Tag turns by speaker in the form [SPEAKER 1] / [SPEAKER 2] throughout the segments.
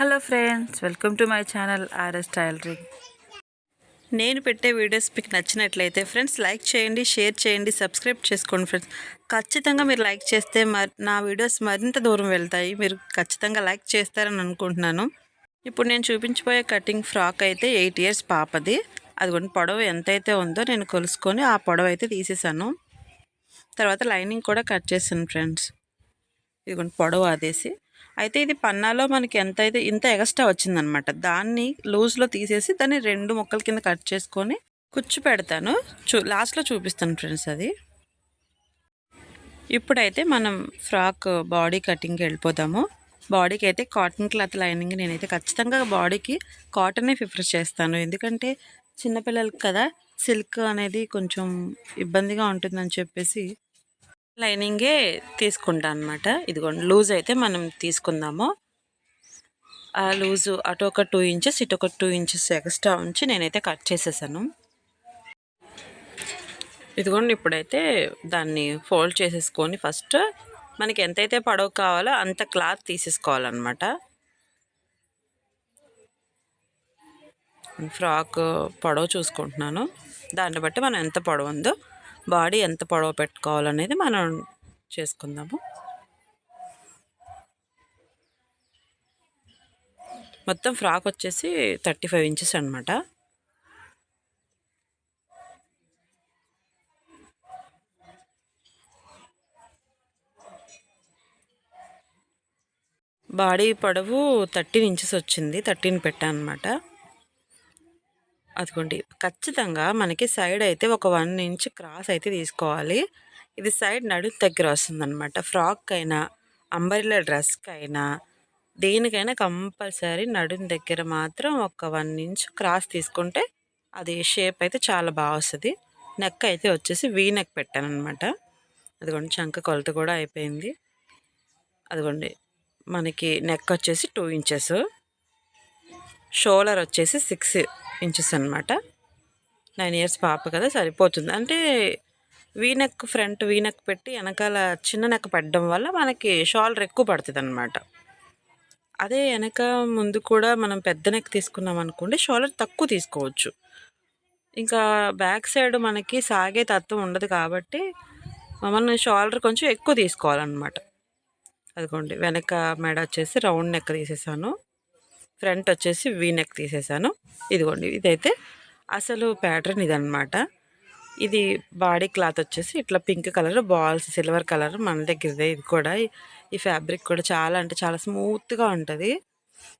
[SPEAKER 1] Hello friends, welcome to my channel RS tailoring. నేను పెట్టే videos మీకు నచ్చినట్లయితే ఫ్రెండ్స్ లైక్ చేయండి, షేర్ చేయండి, సబ్స్క్రైబ్ చేసుకోండి ఫ్రెండ్స్. ఖచ్చితంగా మీరు లైక్ చేస్తే నా వీడియోస్ మరింత దూరం వెళ్తాయి. మీరు ఖచ్చితంగా లైక్ చేస్తారని అనుకుంటున్నాను. ఇప్పుడు నేను చూపించబోయే కటింగ్ ఫ్రాక్ అయితే 8 ఇయర్స్ పాపది. అదిగోండి, పొడవు ఎంతైతే ఉందో నేను కొలుసుకొని ఆ పొడవు అయితే తీసేసాను. తర్వాత లైనింగ్ కూడా కట్ చేశాను ఫ్రెండ్స్. ఇదిగోండి పొడవు అదేసి అయితే ఇది పన్నాలో మనకి ఎంతైతే ఇంత ఎక్స్ట్రా వచ్చిందనమాట. దాన్ని లూజ్లో తీసేసి దాన్ని 2 ముక్కల కింద కట్ చేసుకొని కుచ్చు పెడతాను. లాస్ట్లో చూపిస్తాను ఫ్రెండ్స్ అది. ఇప్పుడైతే మనం ఫ్రాక్ బాడీ కటింగ్కి వెళ్ళిపోతాము. బాడీకి అయితే కాటన్ క్లాత్ లైనింగ్ నేనైతే ఖచ్చితంగా బాడీకి కాటనే ప్రిఫర్ చేస్తాను. ఎందుకంటే చిన్నపిల్లలకి కదా, సిల్క్ అనేది కొంచెం ఇబ్బందిగా ఉంటుందని చెప్పేసి లైనింగే తీసుకుంటా అనమాట. ఇదిగోండి లూజ్ అయితే మనం తీసుకుందాము. ఆ లూజు అటు ఒక 2 ఇంచెస్ ఇటు ఒక 2 ఇంచెస్ ఎక్స్ట్రా ఉంచి నేనైతే కట్ చేసేసాను. ఇదిగోండి ఇప్పుడైతే దాన్ని ఫోల్డ్ చేసేసుకొని ఫస్ట్ మనకి ఎంతైతే పొడవు కావాలో అంత క్లాత్ తీసేసుకోవాలన్నమాట. ఫ్రాక్ పొడవు చూసుకుంటున్నాను. దాన్ని బట్టి మనం ఎంత పొడవు ఉందో, బాడీ ఎంత పొడవు పెట్టుకోవాలనేది మనం చేసుకుందాము. మొత్తం ఫ్రాక్ వచ్చేసి 35 ఇంచెస్ అనమాట. బాడీ పొడవు 13 ఇంచెస్ వచ్చింది. 13 పెట్టాను అనమాట. అదిగోండి, ఖచ్చితంగా మనకి సైడ్ అయితే ఒక 1 ఇంచ్ క్రాస్ అయితే తీసుకోవాలి. ఇది సైడ్ నడుము దగ్గర వస్తుందన్నమాట. ఫ్రాక్ అయినా అంబ్రెల్లా డ్రెస్కి అయినా దేనికైనా కంపల్సరీ నడుము దగ్గర మాత్రం ఒక 1 ఇంచ్ క్రాస్ తీసుకుంటే అది షేప్ అయితే చాలా బాగా వస్తుంది. నెక్ అయితే వచ్చేసి వీ నెక్ పెట్టాను అనమాట. అదిగోండి చంక కొలత కూడా అయిపోయింది. అదిగోండి మనకి నెక్ వచ్చేసి 2 ఇంచెస్, షోల్డర్ వచ్చేసి 6 ఇంచెస్ అనమాట. 9 ఇయర్స్ పాప కదా, సరిపోతుంది. అంటే వీనెక్ ఫ్రంట్ వీనెక్ పెట్టి వెనకాల చిన్న నెక్ పెట్టడం వల్ల మనకి షోల్డర్ ఎక్కువ పడుతుంది అనమాట. అదే వెనక ముందు కూడా మనం పెద్ద నెక్ తీసుకున్నాం అనుకోండి, షోల్డర్ తక్కువ తీసుకోవచ్చు. ఇంకా బ్యాక్ సైడ్ మనకి సాగే తత్వం ఉండదు కాబట్టి మనం షోల్డర్ కొంచెం ఎక్కువ తీసుకోవాలన్నమాట. అదిగోండి వెనక మెడ వచ్చేసి రౌండ్ నెక్ తీసేసాను, ఫ్రంట్ వచ్చేసి వీ నెక్ తీసేసాను. ఇదిగోండి ఇదైతే అసలు ప్యాటర్న్ ఇదనమాట. ఇది బాడీ క్లాత్ వచ్చేసి ఇట్లా pink colour balls, silver colour మన దగ్గరదే. ఇది కూడా ఈ ఫ్యాబ్రిక్ కూడా చాలా అంటే చాలా స్మూత్గా ఉంటుంది.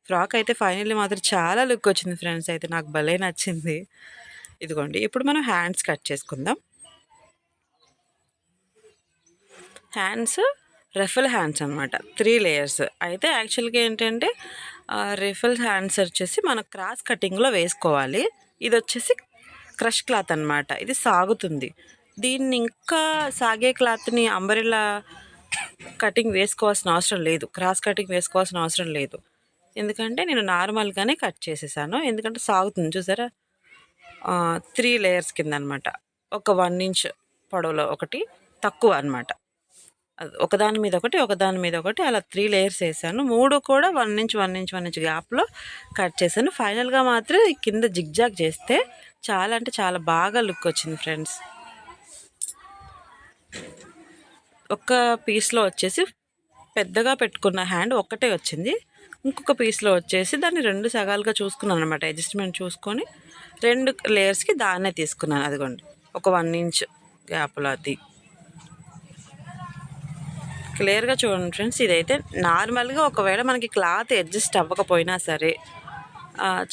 [SPEAKER 1] ఫ్రాక్ అయితే ఫైనల్లీ మాత్రం చాలా లుక్ వచ్చింది ఫ్రెండ్స్. అయితే నాకు భలే నచ్చింది. ఇదిగోండి ఇప్పుడు మనం హ్యాండ్స్ కట్ చేసుకుందాం. హ్యాండ్స్ రెఫల్ హ్యాండ్స్ అనమాట, 3 లేయర్స్. అయితే యాక్చువల్గా ఏంటంటే రెఫల్ హ్యాండ్స్ వచ్చేసి మనం క్రాస్ కటింగ్లో వేసుకోవాలి. ఇది వచ్చేసి క్రష్ క్లాత్ అనమాట. ఇది సాగుతుంది. దీన్ని ఇంకా సాగే క్లాత్ని అంబ్రెల్లా కటింగ్ వేసుకోవాల్సిన అవసరం లేదు, క్రాస్ కటింగ్ వేసుకోవాల్సిన అవసరం లేదు. ఎందుకంటే నేను నార్మల్గానే కట్ చేసేసాను. ఎందుకంటే సాగుతుంది చూసారా, 3 లేయర్స్ కింద అనమాట. ఒక 1 ఇంచ్ పొడవులో ఒకటి తక్కువ అనమాట. ఒకదాని మీద ఒకటి ఒకదాని మీద ఒకటి అలా 3 లేయర్స్ వేసాను. 3 కూడా 1 ఇంచ్ 1 ఇంచ్ 1 ఇంచ్ గ్యాప్లో కట్ చేశాను. ఫైనల్గా మాత్రం కింద జిగ్జాగ్ చేస్తే చాలా అంటే చాలా బాగా లుక్ వచ్చింది ఫ్రెండ్స్. ఒక్క పీస్లో వచ్చేసి పెద్దగా పెట్టుకున్న హ్యాండ్ ఒక్కటే వచ్చింది. ఇంకొక పీస్లో వచ్చేసి దాన్ని 2 సగాలుగా చూసుకున్నాను అనమాట. అడ్జస్ట్మెంట్ చూసుకొని 2 లేయర్స్కి దాన్నే తీసుకున్నాను. అదిగోండి ఒక 1 ఇంచ్ గ్యాప్లో అది క్లియర్గా చూడండి ఫ్రెండ్స్. ఇదైతే నార్మల్గా ఒకవేళ మనకి క్లాత్ అడ్జస్ట్ అవ్వకపోయినా సరే,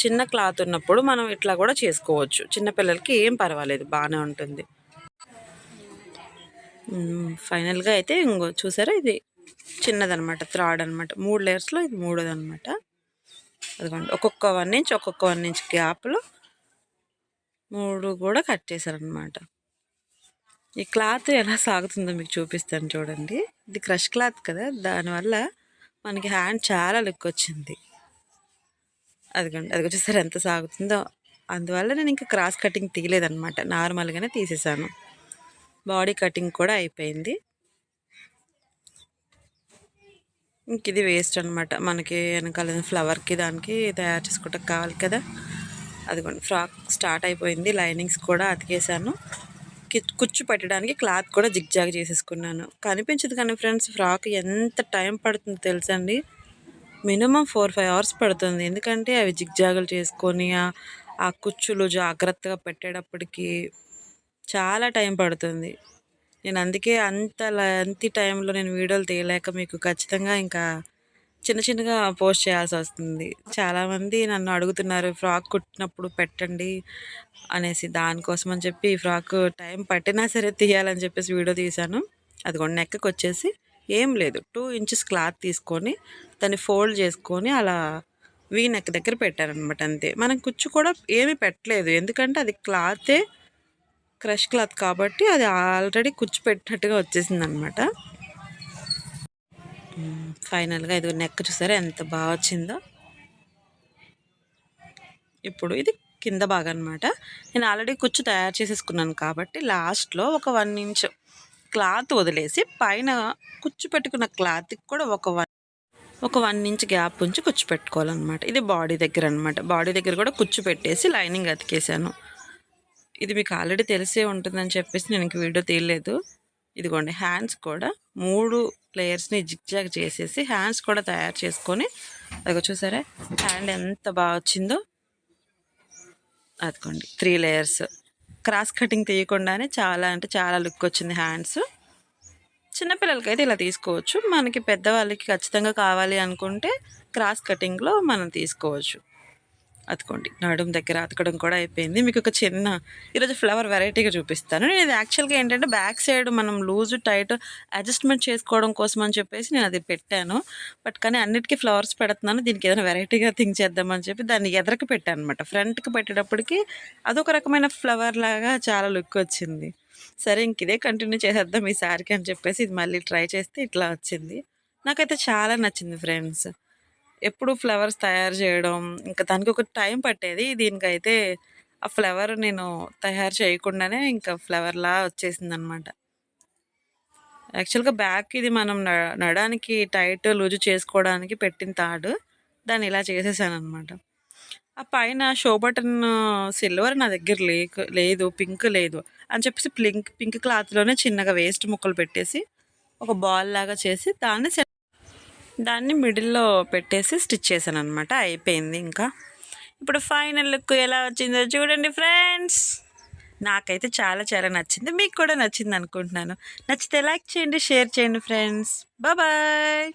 [SPEAKER 1] చిన్న క్లాత్ ఉన్నప్పుడు మనం ఇట్లా కూడా చేసుకోవచ్చు. చిన్నపిల్లలకి ఏం పర్వాలేదు, బాగానే ఉంటుంది. ఫైనల్గా అయితే ఇంకో చూసారా, ఇది చిన్నదనమాట, థ్రాడ్ అనమాట. 3 లేయర్స్లో ఇది 3ది అనమాట. అదిగోండి ఒక్కొక్క 1 ఇంచ్ ఒక్కొక్క 1 ఇంచ్ గ్యాప్లో 3 కూడా కట్ చేశారనమాట. ఈ క్లాత్ ఎలా సాగుతుందో మీకు చూపిస్తాను చూడండి. ఇది క్రష్ క్లాత్ కదా, దానివల్ల మనకి హ్యాండ్ చాలా లుక్ వచ్చింది. అదిగోండి అది వచ్చేసరి ఎంత సాగుతుందో. అందువల్ల నేను ఇంకా క్రాస్ కటింగ్ తీయలేదన్నమాట, నార్మల్గానే తీసేసాను. బాడీ కటింగ్ కూడా అయిపోయింది. ఇంక ఇది వేస్ట్ అనమాట. మనకి వెనకాల ఫ్లవర్కి దానికి తయారు చేసుకోవటం కావాలి కదా. అదిగోండి ఫ్రాక్ స్టార్ట్ అయిపోయింది. లైనింగ్స్ కూడా అతికేసాను. కుచ్చు పెట్టడానికి క్లాత్ కూడా జిగ్జాగ్ చేసేసుకున్నాను. కనిపించదు కానీ ఫ్రెండ్స్, ఫ్రాక్ ఎంత టైం పడుతుందో తెలుసండి. మినిమం 4-5 అవర్స్ పడుతుంది. ఎందుకంటే అవి జిగ్జాగులు చేసుకొని ఆ కుచ్చులు జాగ్రత్తగా పెట్టేటప్పటికి చాలా టైం పడుతుంది. నేను అందుకే అంత లెంతీ టైంలో నేను వీడియోలు తీయలేక మీకు ఖచ్చితంగా ఇంకా చిన్న చిన్నగా పోస్ట్ చేయాల్సి వస్తుంది. చాలామంది నన్ను అడుగుతున్నారు ఫ్రాక్ కుట్టినప్పుడు పెట్టండి అనేసి. దానికోసం అని చెప్పి ఈ ఫ్రాక్ టైం పట్టినా సరే తీయాలని చెప్పేసి వీడియో తీశాను. అదిగోండి నెక్కి వచ్చేసి ఏం లేదు, 2 ఇంచెస్ క్లాత్ తీసుకొని దాన్ని ఫోల్డ్ చేసుకొని అలా వీ నెక్ దగ్గర పెట్టారనమాట అంతే. మనం కుచ్చు కూడా ఏమీ పెట్టలేదు, ఎందుకంటే అది క్లాతే క్రష్ క్లాత్ కాబట్టి అది ఆల్రెడీ కుచ్చు పెట్టినట్టుగా వచ్చేసింది అనమాట. ఫైనల్గా ఇది నెక్ చూసారా ఎంత బాగా వచ్చిందో. ఇప్పుడు ఇది కింద భాగం అనమాట. నేను ఆల్రెడీ కుచ్చు తయారు చేసేసుకున్నాను కాబట్టి లాస్ట్లో ఒక 1 ఇంచ్ క్లాత్ వదిలేసి పైన కుచ్చు పెట్టుకున్న క్లాత్కి కూడా ఒక 1 ఇంచ్ గ్యాప్ ఉంచి కుచ్చు పెట్టుకోవాలన్నమాట. ఇది బాడీ దగ్గర అనమాట. బాడీ దగ్గర కూడా కుచ్చు పెట్టేసి లైనింగ్ అతికేసాను. ఇది మీకు ఆల్రెడీ తెలిసే ఉంటుందని చెప్పేసి నేను ఇంక వీడియో తీయలేదు. ఇదిగోండి హ్యాండ్స్ కూడా 3 లేయర్స్ని జిగ్జాగ్ చేసేసి హ్యాండ్స్ కూడా తయారు చేసుకొని, అదిగో చూసారా హ్యాండ్ ఎంత బాగా వచ్చిందో. అదిగోండి 3 లేయర్స్ క్రాస్ కటింగ్ తీయకుండానే చాలా అంటే చాలా లుక్ వచ్చింది హ్యాండ్స్. చిన్నపిల్లలకైతే ఇలా తీసుకోవచ్చు. మనకి పెద్దవాళ్ళకి ఖచ్చితంగా కావాలి అనుకుంటే క్రాస్ కటింగ్లో మనం తీసుకోవచ్చు. అతుకోండి నడుము దగ్గర అతకడం కూడా అయిపోయింది. మీకు ఒక చిన్న ఈరోజు ఫ్లవర్ వెరైటీగా చూపిస్తాను. నేను ఇది యాక్చువల్గా ఏంటంటే బ్యాక్ సైడ్ మనం లూజ్ టైట్ అడ్జస్ట్మెంట్ చేసుకోవడం కోసం అని చెప్పేసి నేను అది పెట్టాను. బట్ కానీ అన్నిటికీ ఫ్లవర్స్ పెడుతున్నాను. దీనికి ఏదైనా వెరైటీగా థింక్ చేద్దామని చెప్పి దాన్ని ఎదరికి పెట్టాను అనమాట. ఫ్రంట్కి పెట్టేటప్పటికి అదొక రకమైన ఫ్లవర్ లాగా చాలా లుక్ వచ్చింది. సరే ఇంక ఇదే కంటిన్యూ చేసేద్దాం ఈ సారికి అని చెప్పేసి ఇది మళ్ళీ ట్రై చేస్తే ఇట్లా వచ్చింది. నాకైతే చాలా నచ్చింది ఫ్రెండ్స్. ఎప్పుడు ఫ్లవర్స్ తయారు చేయడం ఇంకా దానికి ఒక టైం పట్టేది. దీనికైతే ఆ ఫ్లవర్ నేను తయారు చేయకుండానే ఇంకా ఫ్లవర్లా వచ్చేసిందనమాట. యాక్చువల్గా బ్యాక్ ఇది మనం నడడానికి టైట్ లూజు చేసుకోవడానికి పెట్టిన తాడు, దాన్ని ఇలా చేసేసాను అనమాట. ఆ పైన షో బటన్ సిల్వర్ నా దగ్గర లేదు, పింక్ లేదు అని చెప్పేసి పింక్ క్లాత్లోనే చిన్నగా వేస్ట్ ముక్కలు పెట్టేసి ఒక బాల్ లాగా చేసి దాన్ని మిడిల్లో పెట్టేసి స్టిచ్ చేశాను అనమాట. అయిపోయింది. ఇంకా ఇప్పుడు ఫైనల్ లుక్ ఎలా వచ్చిందో చూడండి ఫ్రెండ్స్. నాకైతే చాలా చాలా నచ్చింది. మీకు కూడా నచ్చింది అనుకుంటున్నాను. నచ్చితే లైక్ చేయండి, షేర్ చేయండి ఫ్రెండ్స్. బాయ్.